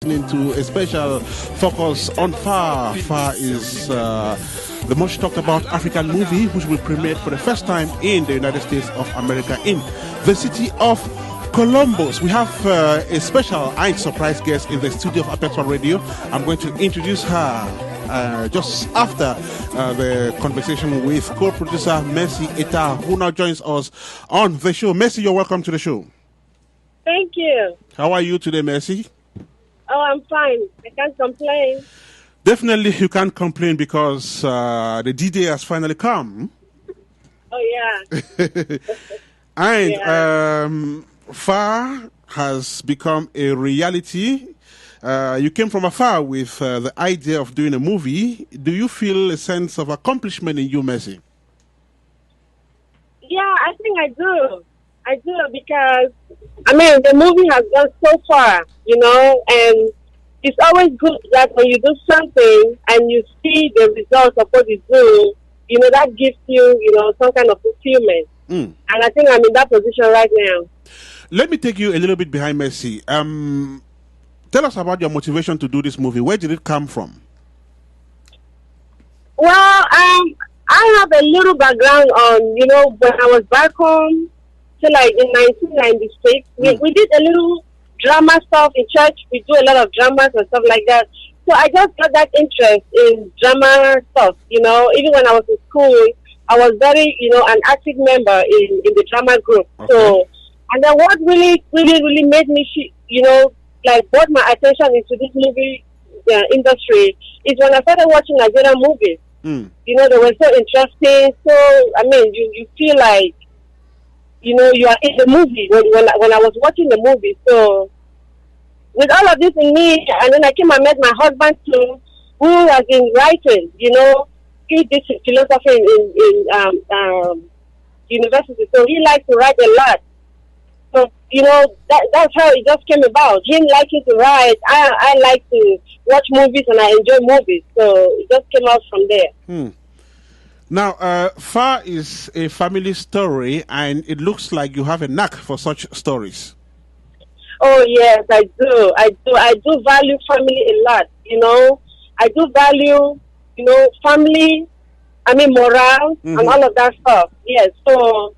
Into a special focus on Far. Far is the most talked about African movie which will premiere for the first time in the United States of America in the city of Columbus. We have a special and surprise guest in the studio of Aperture Radio. I'm going to introduce her just after the conversation with co-producer Mercy Etta, who now joins us on the show. Mercy, you're welcome to the show. Thank you. How are you today, Mercy? Oh, I'm fine. I can't complain. Definitely you can't complain because the D-Day has finally come. Oh, yeah. And Far has become a reality. You came from afar with the idea of doing a movie. Do you feel a sense of accomplishment in you, Mercy? Yeah, I think I do. I do because, the movie has gone so far, and it's always good that when you do something and you see the results of what you do, that gives you, some kind of fulfillment. And I think I'm in that position right now. Let me take you a little bit behind Mercy. Tell us about your motivation to do this movie. Where did it come from? Well, I have a little background on, when I was back home, so like in 1996, we did a little drama stuff in church. We do a lot of dramas and stuff like that. So I just got that interest in drama stuff, Even when I was in school, I was very, an active member in the drama group. Okay. So, and then what really made me, brought my attention into this movie industry is when I started watching Nigerian movies. They were so interesting. So, you feel like, you are in the movie when I was watching the movie. So, with all of this in me, and then I came and met my husband too, who has been writing, he did his philosophy in university. So he likes to write a lot. So, that's how it just came about. Him liking to write, I like to watch movies and I enjoy movies. So it just came out from there. Now, Far is a family story, and it looks like you have a knack for such stories. Oh, yes, I do. I do value family a lot, I do value, family, morale, and all of that stuff. Yes, so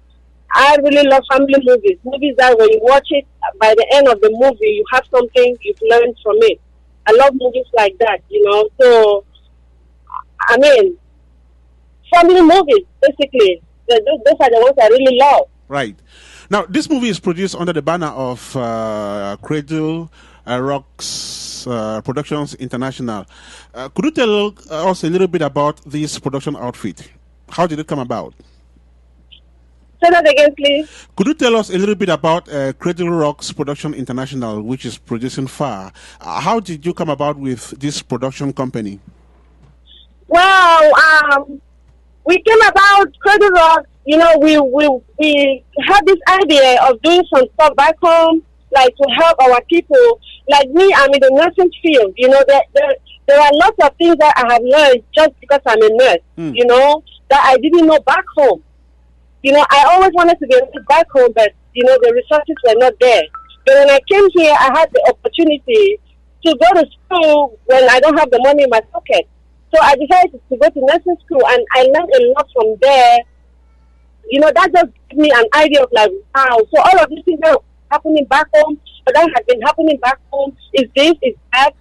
I really love family movies. Movies that when you watch it, by the end of the movie, you have something you've learned from it. I love movies like that, So, family movies, basically. Those are the ones I really love. Right. Now, this movie is produced under the banner of Cradle Rocks Productions International. Could you tell us a little bit about this production outfit? How did it come about? Say that again, please. Could you tell us a little bit about Cradle Rocks Production International, which is producing Far? How did you come about with this production company? Well, we came about Cradle Rock. We had this idea of doing some stuff back home, like to help our people. Like me, I'm in the nursing field. There are lots of things that I have learned just because I'm a nurse. That I didn't know back home. I always wanted to get back home, but the resources were not there. But when I came here, I had the opportunity to go to school when I don't have the money in my pocket. So I decided to go to nursing school, and I learned a lot from there. That just gave me an idea of like, wow. So all of these things are happening back home, but that has been happening back home. Is this, is that?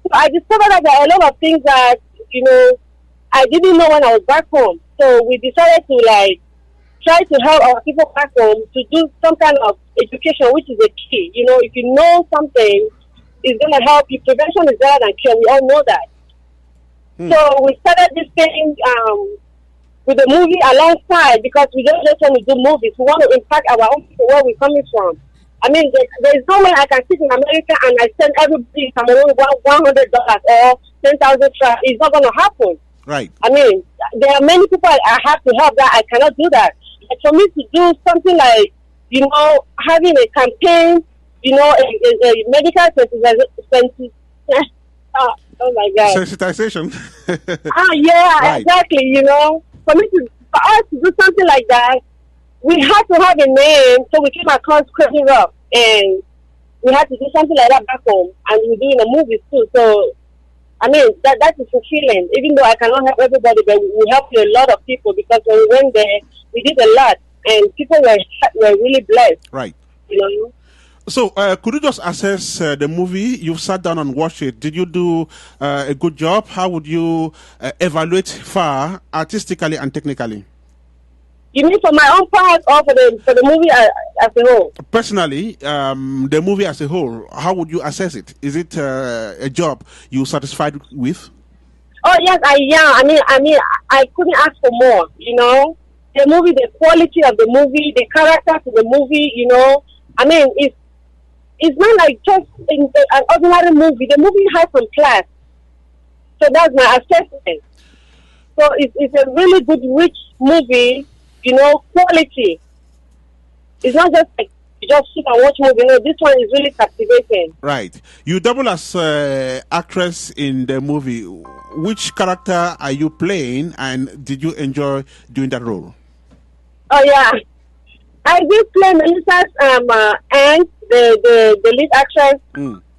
So I discovered that there are a lot of things that, I didn't know when I was back home. So we decided to try to help our people back home to do some kind of education, which is a key. If you know something, it's going to help you. Prevention is better than cure. We all know that. So we started this thing with the movie alongside because we don't just want to do movies. We want to impact our own people where we're coming from. There's no way I can sit in America and I send everybody Cameroon $100 or 10,000 tracks. It's not going to happen. Right. There are many people I have to help that I cannot do that. But for me to do something like, having a campaign, a medical sensitization. Oh my God. Sensitization. Yeah, right. Exactly. For us to do something like that, we had to have a name, so we came across Cradle Rock, and we had to do something like that back home, and we're doing a movie too. So, I mean, that is fulfilling. Even though I cannot help everybody, but we helped a lot of people because when we went there, we did a lot, and people were really blessed. Right. You know. So, could you just assess the movie? You sat down and watched it. Did you do a good job? How would you evaluate FAR artistically and technically? You mean for my own part or for the movie as a whole? Personally, the movie as a whole, how would you assess it? Is it a job you satisfied with? Oh yes, I am. I mean, I couldn't ask for more. You know, the movie, the quality of the movie, the characters of the movie. You know, I mean, it's not like just an ordinary movie. The movie has some class. So that's my assessment. So it's a really good, rich movie. You know, quality. It's not just like you just sit and watch movie. No, this one is really captivating. Right. You double as actress in the movie. Which character are you playing, and did you enjoy doing that role? Oh yeah, I did play Melissa's aunt, the lead actress.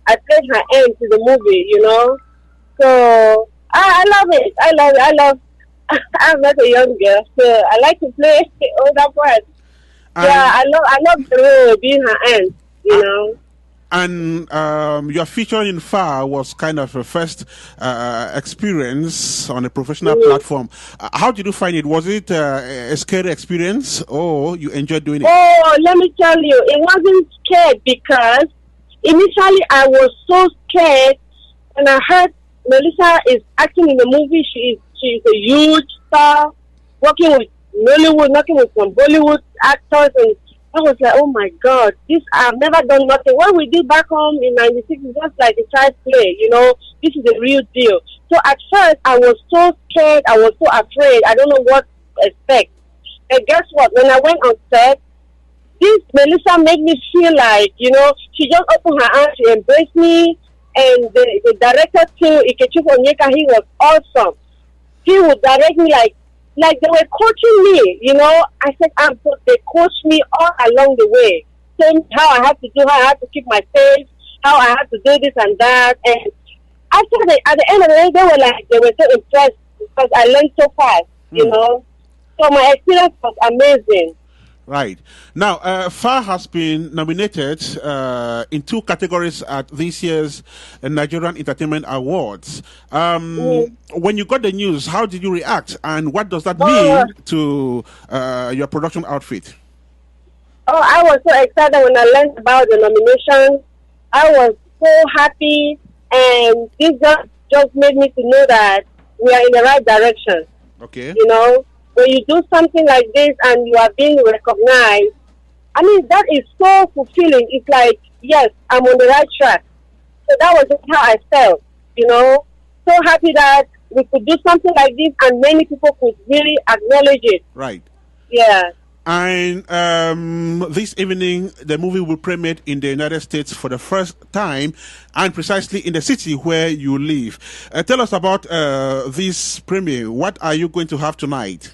I played her aunt in the movie. You know, so I love it. I love. I'm not a young girl, so I like to play older parts. Yeah, I love the role being her aunt, you know. And your feature in FAR was kind of a first experience on a professional platform. How did you find it? Was it a scary experience, or you enjoyed doing it? Oh, let me tell you, it wasn't scared because initially I was so scared when I heard Melissa is acting in the movie. She's a huge star, working with Nollywood, working with some Bollywood actors, and I was like, oh my God, this I've never done nothing. What we did back home in '96 is just like a child's play, you know. This is the real deal. So at first, I was so scared, I was so afraid. I don't know what to expect. And guess what? When I went on set, this Melissa made me feel like, you know, she just opened her arms, she embraced me, and the director too, Ikechufu Onyeka, he was awesome. He would direct me like they were coaching me, you know. I said, they coached me all along the way. Told me how I have to do, how I have to keep my face, how I have to do this and that. And at the end of the day, they were so impressed because I learned so fast, you know. So my experience was amazing. Right. Now, FAR has been nominated in 2 categories at this year's Nigerian Entertainment Awards. When you got the news, how did you react, and what does that mean to your production outfit? Oh, I was so excited when I learned about the nomination. I was so happy, and this just made me to know that we are in the right direction. Okay. You know? When you do something like this and you are being recognized, I mean, that is so fulfilling. It's like, yes, I'm on the right track. So that was just how I felt, you know. So happy that we could do something like this and many people could really acknowledge it. Right. Yeah. And this evening, the movie will premiere in the United States for the first time, and precisely in the city where you live. Tell us about this premiere. What are you going to have tonight?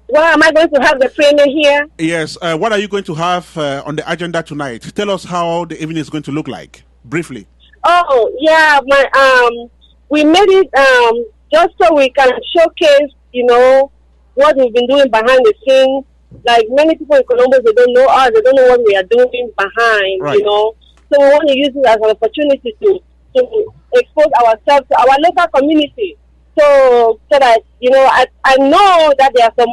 Well, am I going to have the premiere here? Yes. What are you going to have on the agenda tonight? Tell us how the evening is going to look like, briefly. Oh, yeah. We made it just so we can showcase, you know, what we've been doing behind the scenes. Like many people in Columbus, they don't know us. They don't know what we are doing behind, you know. So we want to use it as an opportunity to expose ourselves to our local community. So that, you know, I know that there are some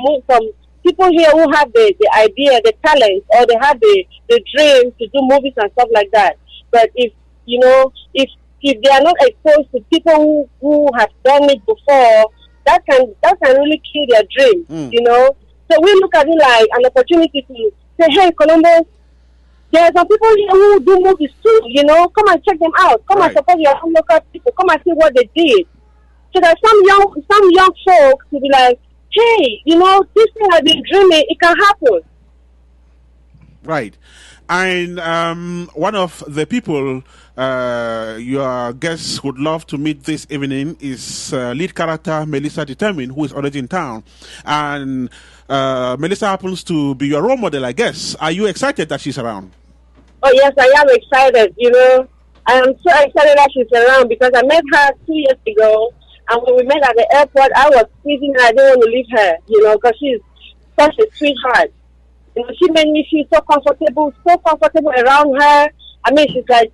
people here who have the idea, the talent, or they have the dream to do movies and stuff like that. But if, you know, if they are not exposed to people who have done it before, that can really kill their dream, you know. So we look at it like an opportunity to say, hey, Columbus, there are some people here who do movies too, you know. Come and check them out. Come and support your own local people. Come and see what they did. So that some young folks will be like, hey, you know, this thing I've been dreaming, it can happen. Right. And one of the people your guests would love to meet this evening is lead character Melissa Determined, who is already in town. And Melissa happens to be your role model, I guess. Are you excited that she's around? Oh yes, I am excited. I am so excited that she's around because I met her 2 years ago, and when we met at the airport, I was squeezing her. I didn't want to leave her, because she's such a sweetheart. She made me feel so comfortable around her. I mean, she's like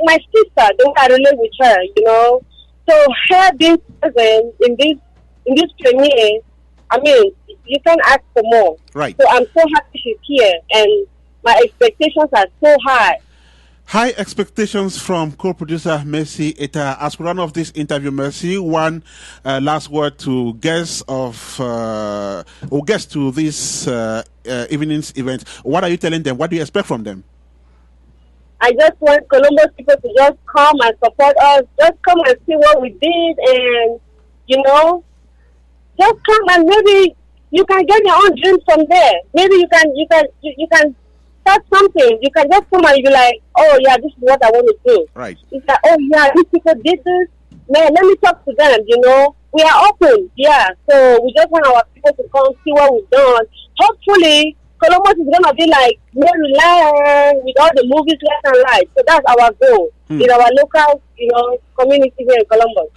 my sister. The way I relate with her. So her being present in this premiere, I mean, you can ask for more. Right. So I'm so happy she's here, and my expectations are so high. High expectations from co-producer Mercy Etta. As we run off this interview, Mercy, one last word to guests to this evening's event. What are you telling them? What do you expect from them? I just want Columbus people to just come and support us. Just come and see what we did, and just come and maybe you can get your own dreams from there. Maybe you can start something. You can just come and be like, oh yeah, this is what I want to do. Right. It's like, oh yeah, these people did this. Man, let me talk to them. We are open. Yeah. So we just want our people to come see what we've done. Hopefully, Columbus is gonna be like Maryland with all the movies left and right. So that's our goal in our local, community here in Columbus.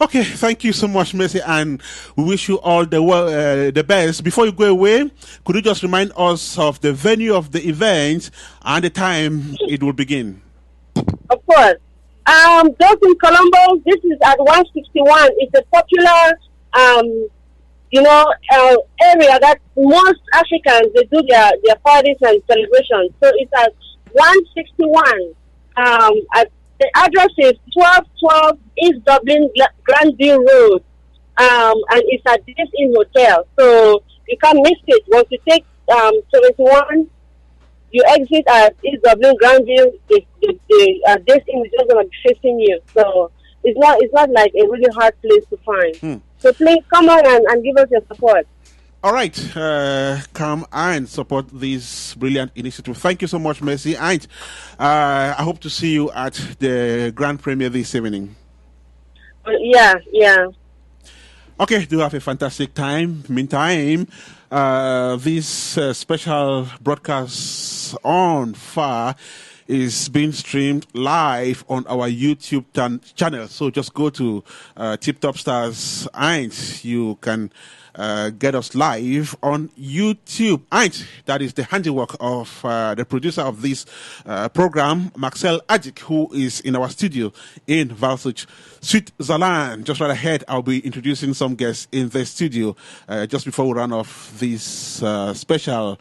Okay, thank you so much, Mercy, and we wish you all the best. Before you go away, could you just remind us of the venue of the event and the time it will begin? Of course. Those in Columbus, this is at 161. It's a popular, area that most Africans, they do their parties and celebrations. So it's at 161. The address is 1212 East Dublin Grandview Road, and it's at this Inn Hotel. So you can't miss it. Once you take 71, you exit at East Dublin Grandview. This Inn is just gonna be facing you. So it's not like a really hard place to find. So please come on and give us your support. All right, come and support this brilliant initiative. Thank you so much, Mercy. And I hope to see you at the grand premiere this evening. Yeah. Okay, do have a fantastic time. Meantime, this special broadcast on FAR is being streamed live on our YouTube channel. So just go to Tip Top Stars and you can get us live on YouTube. And that is the handiwork of the producer of this program, Maxel Adjik, who is in our studio in Valsuch, Switzerland. Just right ahead, I'll be introducing some guests in the studio just before we run off this special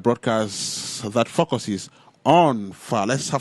broadcast that focuses on FAR. Let's have some